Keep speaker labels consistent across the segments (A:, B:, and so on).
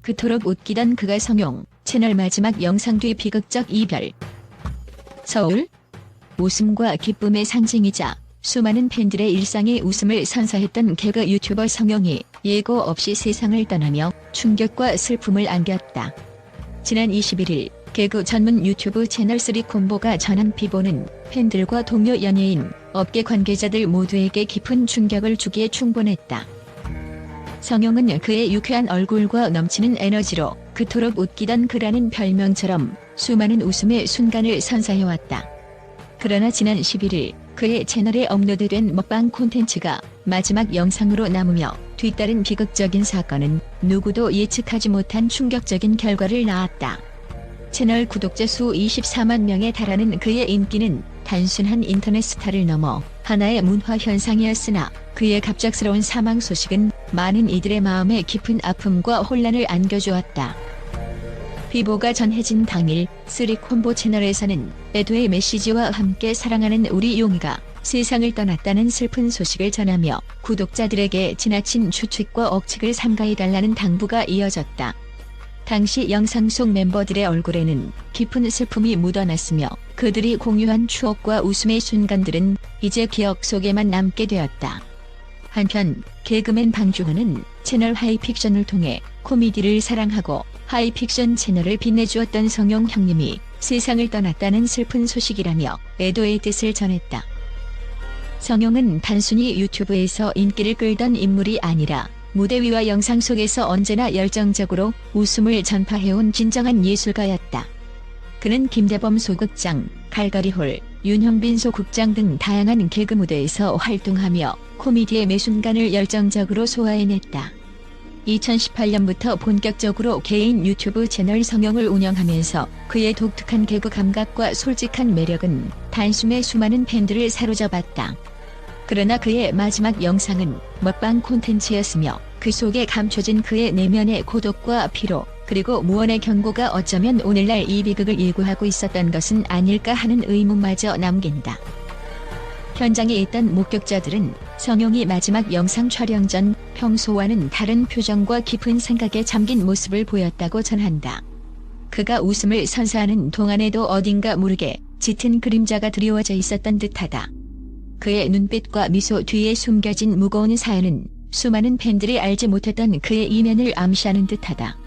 A: 그토록 웃기던 그가 성용 채널 마지막 영상 뒤 비극적 이별. 서울? 웃음과 기쁨의 상징이자 수많은 팬들의 일상에 웃음을 선사했던 개그 유튜버 성용이 예고 없이 세상을 떠나며 충격과 슬픔을 안겼다. 지난 21일 개그 전문 유튜브 채널 쓰리콤보가 전한 비보는 팬들과 동료 연예인, 업계 관계자들 모두에게 깊은 충격을 주기에 충분했다. 성용은 그의 유쾌한 얼굴과 넘치는 에너지로 그토록 웃기던 그라는 별명처럼 수많은 웃음의 순간을 선사해왔다. 그러나 지난 11일 그의 채널에 업로드된 먹방 콘텐츠가 마지막 영상으로 남으며 뒤따른 비극적인 사건은 누구도 예측하지 못한 충격적인 결과를 낳았다. 채널 구독자 수 24만 명에 달하는 그의 인기는 단순한 인터넷 스타를 넘어 하나의 문화 현상이었으나 그의 갑작스러운 사망 소식은 많은 이들의 마음에 깊은 아픔과 혼란을 안겨주었다. 비보가 전해진 당일 쓰리콤보 채널에서는 애도의 메시지와 함께 사랑하는 우리 용이가 세상을 떠났다는 슬픈 소식을 전하며 구독자들에게 지나친 추측과 억측을 삼가해달라는 당부가 이어졌다. 당시 영상 속 멤버들의 얼굴에는 깊은 슬픔이 묻어났으며 그들이 공유한 추억과 웃음의 순간들은 이제 기억 속에만 남게 되었다. 한편 개그맨 방주호는 채널 하이픽션을 통해 코미디를 사랑하고 하이픽션 채널을 빛내주었던 성용 형님이 세상을 떠났다는 슬픈 소식이라며 애도의 뜻을 전했다. 성용은 단순히 유튜브에서 인기를 끌던 인물이 아니라 무대 위와 영상 속에서 언제나 열정적으로 웃음을 전파해온 진정한 예술가였다. 그는 김대범 소극장, 갈거리홀, 윤형빈 소극장 등 다양한 개그 무대에서 활동하며 코미디의 매 순간을 열정적으로 소화해냈다. 2018년부터 본격적으로 개인 유튜브 채널 성용을 운영하면서 그의 독특한 개그 감각과 솔직한 매력은 단숨에 수많은 팬들을 사로잡았다. 그러나 그의 마지막 영상은 먹방 콘텐츠였으며 그 속에 감춰진 그의 내면의 고독과 피로, 그리고 무언의 경고가 어쩌면 오늘날 이 비극을 예고하고 있었던 것은 아닐까 하는 의문마저 남긴다. 현장에 있던 목격자들은 성용이 마지막 영상 촬영 전 평소와는 다른 표정과 깊은 생각에 잠긴 모습을 보였다고 전한다. 그가 웃음을 선사하는 동안에도 어딘가 모르게 짙은 그림자가 드리워져 있었던 듯하다. 그의 눈빛과 미소 뒤에 숨겨진 무거운 사연은 수많은 팬들이 알지 못했던 그의 이면을 암시하는 듯하다.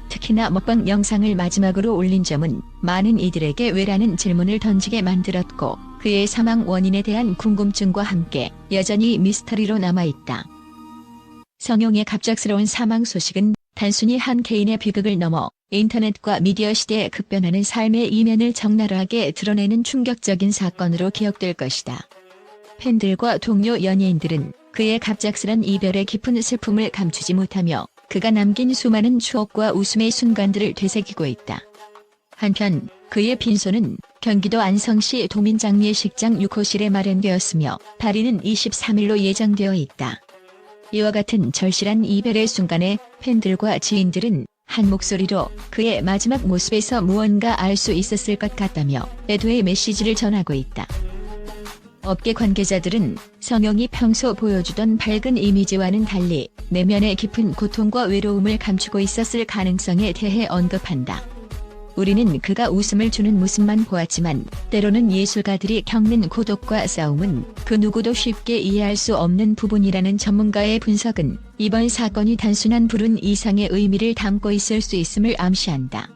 A: 특히나 먹방 영상을 마지막으로 올린 점은 많은 이들에게 왜라는 질문을 던지게 만들었고 그의 사망 원인에 대한 궁금증과 함께 여전히 미스터리로 남아있다. 성용의 갑작스러운 사망 소식은 단순히 한 개인의 비극을 넘어 인터넷과 미디어 시대에 급변하는 삶의 이면을 적나라하게 드러내는 충격적인 사건으로 기억될 것이다. 팬들과 동료 연예인들은 그의 갑작스런 이별의 깊은 슬픔을 감추지 못하며 그가 남긴 수많은 추억과 웃음의 순간들을 되새기고 있다. 한편 그의 빈소는 경기도 안성시 도민장미의식장 6호실에 마련되었으며 발인은 23일로 예정되어 있다. 이와 같은 절실한 이별의 순간에 팬들과 지인들은 한 목소리로 그의 마지막 모습에서 무언가 알 수 있었을 것 같다며 애도의 메시지를 전하고 있다. 업계 관계자들은 성용이 평소 보여주던 밝은 이미지와는 달리 내면의 깊은 고통과 외로움을 감추고 있었을 가능성에 대해 언급한다. 우리는 그가 웃음을 주는 모습만 보았지만 때로는 예술가들이 겪는 고독과 싸움은 그 누구도 쉽게 이해할 수 없는 부분이라는 전문가의 분석은 이번 사건이 단순한 불운 이상의 의미를 담고 있을 수 있음을 암시한다.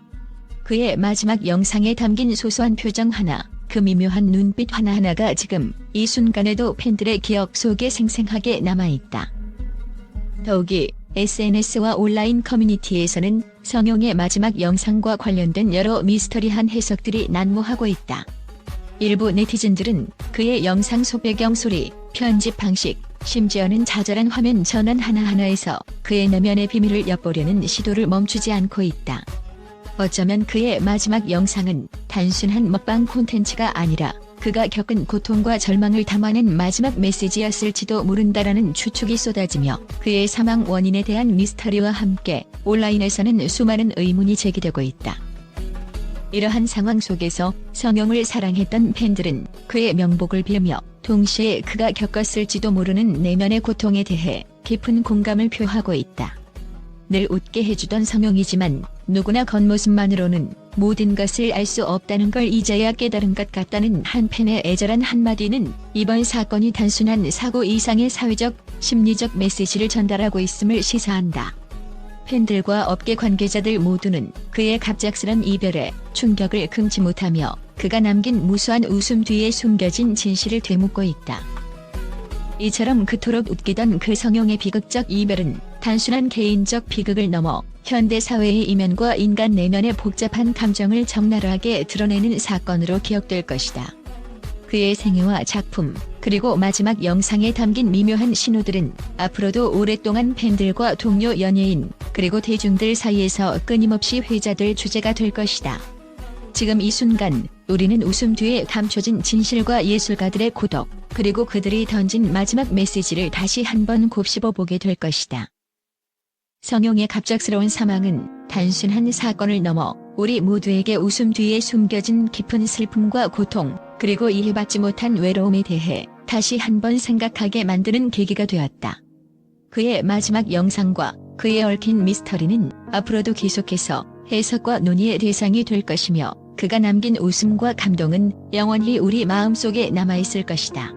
A: 그의 마지막 영상에 담긴 소소한 표정 하나, 그 미묘한 눈빛 하나하나가 지금 이 순간에도 팬들의 기억 속에 생생하게 남아있다. 더욱이 SNS와 온라인 커뮤니티에서는 성용의 마지막 영상과 관련된 여러 미스터리한 해석들이 난무하고 있다. 일부 네티즌들은 그의 영상 속 배경 소리, 편집 방식, 심지어는 자잘한 화면 전환 하나하나에서 그의 내면의 비밀을 엿보려는 시도를 멈추지 않고 있다. 어쩌면 그의 마지막 영상은 단순한 먹방 콘텐츠가 아니라 그가 겪은 고통과 절망을 담아낸 마지막 메시지였을지도 모른다라는 추측이 쏟아지며 그의 사망 원인에 대한 미스터리와 함께 온라인에서는 수많은 의문이 제기되고 있다. 이러한 상황 속에서 성용을 사랑했던 팬들은 그의 명복을 빌며 동시에 그가 겪었을지도 모르는 내면의 고통에 대해 깊은 공감을 표하고 있다. 늘 웃게 해주던 성용이지만 누구나 겉모습만으로는 모든 것을 알 수 없다는 걸 이제야 깨달은 것 같다는 한 팬의 애절한 한마디는 이번 사건이 단순한 사고 이상의 사회적, 심리적 메시지를 전달하고 있음을 시사한다. 팬들과 업계 관계자들 모두는 그의 갑작스런 이별에 충격을 금치 못하며 그가 남긴 무수한 웃음 뒤에 숨겨진 진실을 되묻고 있다. 이처럼 그토록 웃기던 그 성용의 비극적 이별은 단순한 개인적 비극을 넘어 현대 사회의 이면과 인간 내면의 복잡한 감정을 적나라하게 드러내는 사건으로 기억될 것이다. 그의 생애와 작품, 그리고 마지막 영상에 담긴 미묘한 신호들은 앞으로도 오랫동안 팬들과 동료 연예인, 그리고 대중들 사이에서 끊임없이 회자될 주제가 될 것이다. 지금 이 순간 우리는 웃음 뒤에 감춰진 진실과 예술가들의 고독, 그리고 그들이 던진 마지막 메시지를 다시 한번 곱씹어 보게 될 것이다. 성용의 갑작스러운 사망은 단순한 사건을 넘어 우리 모두에게 웃음 뒤에 숨겨진 깊은 슬픔과 고통, 그리고 이해받지 못한 외로움에 대해 다시 한번 생각하게 만드는 계기가 되었다. 그의 마지막 영상과 그에 얽힌 미스터리는 앞으로도 계속해서 해석과 논의의 대상이 될 것이며 그가 남긴 웃음과 감동은 영원히 우리 마음속에 남아있을 것이다.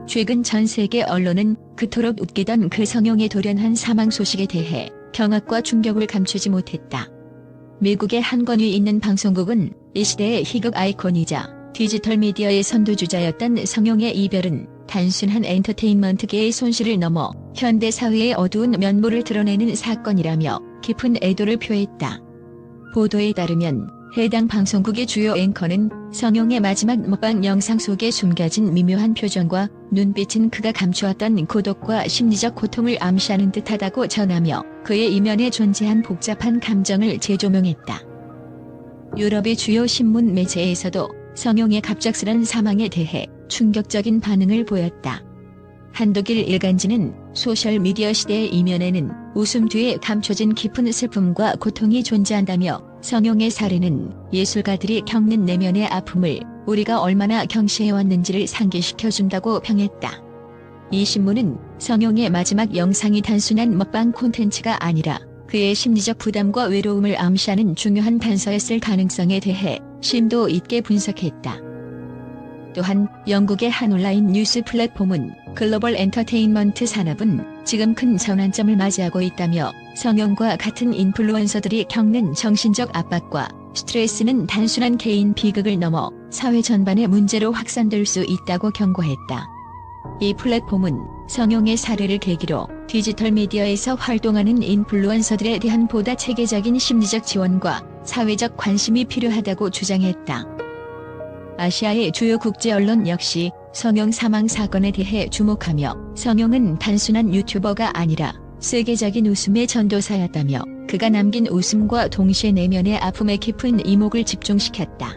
A: 최근 전 세계 언론은 그토록 웃기던 그 성용의 돌연한 사망 소식에 대해 경악과 충격을 감추지 못했다. 미국의 한 권위 있는 방송국은 이 시대의 희극 아이콘이자 디지털 미디어의 선두주자였던 성용의 이별은 단순한 엔터테인먼트계의 손실을 넘어 현대 사회의 어두운 면모를 드러내는 사건이라며 깊은 애도를 표했다. 보도에 따르면 해당 방송국의 주요 앵커는 성용의 마지막 먹방 영상 속에 숨겨진 미묘한 표정과 눈빛은 그가 감추었던 고독과 심리적 고통을 암시하는 듯하다고 전하며 그의 이면에 존재한 복잡한 감정을 재조명했다. 유럽의 주요 신문 매체에서도 성용의 갑작스런 사망에 대해 충격적인 반응을 보였다. 한독일 일간지는 소셜미디어 시대의 이면에는 웃음 뒤에 감춰진 깊은 슬픔과 고통이 존재한다며 성용의 살해는 예술가들이 겪는 내면의 아픔을 우리가 얼마나 경시해왔는지를 상기시켜준다고 평했다. 이 신문은 성용의 마지막 영상이 단순한 먹방 콘텐츠가 아니라 그의 심리적 부담과 외로움을 암시하는 중요한 단서였을 가능성에 대해 심도 있게 분석했다. 또한 영국의 한 온라인 뉴스 플랫폼은 글로벌 엔터테인먼트 산업은 지금 큰 전환점을 맞이하고 있다며 성용과 같은 인플루언서들이 겪는 정신적 압박과 스트레스는 단순한 개인 비극을 넘어 사회 전반의 문제로 확산될 수 있다고 경고했다. 이 플랫폼은 성용의 사례를 계기로 디지털 미디어에서 활동하는 인플루언서들에 대한 보다 체계적인 심리적 지원과 사회적 관심이 필요하다고 주장했다. 아시아의 주요 국제 언론 역시 성용 사망 사건에 대해 주목하며 성용은 단순한 유튜버가 아니라 세계적인 웃음의 전도사였다며 그가 남긴 웃음과 동시에 내면의 아픔에 깊은 이목을 집중시켰다.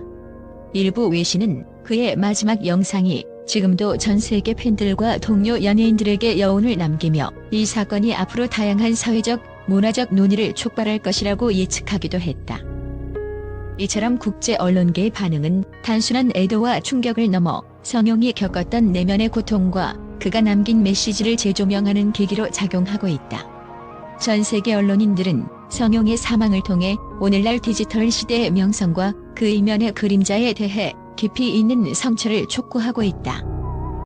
A: 일부 외신은 그의 마지막 영상이 지금도 전 세계 팬들과 동료 연예인들에게 여운을 남기며 이 사건이 앞으로 다양한 사회적, 문화적 논의를 촉발할 것이라고 예측하기도 했다. 이처럼 국제 언론계의 반응은 단순한 애도와 충격을 넘어 성용이 겪었던 내면의 고통과 그가 남긴 메시지를 재조명하는 계기로 작용하고 있다. 전 세계 언론인들은 성용의 사망을 통해 오늘날 디지털 시대의 명성과 그 이면의 그림자에 대해 깊이 있는 성찰을 촉구하고 있다.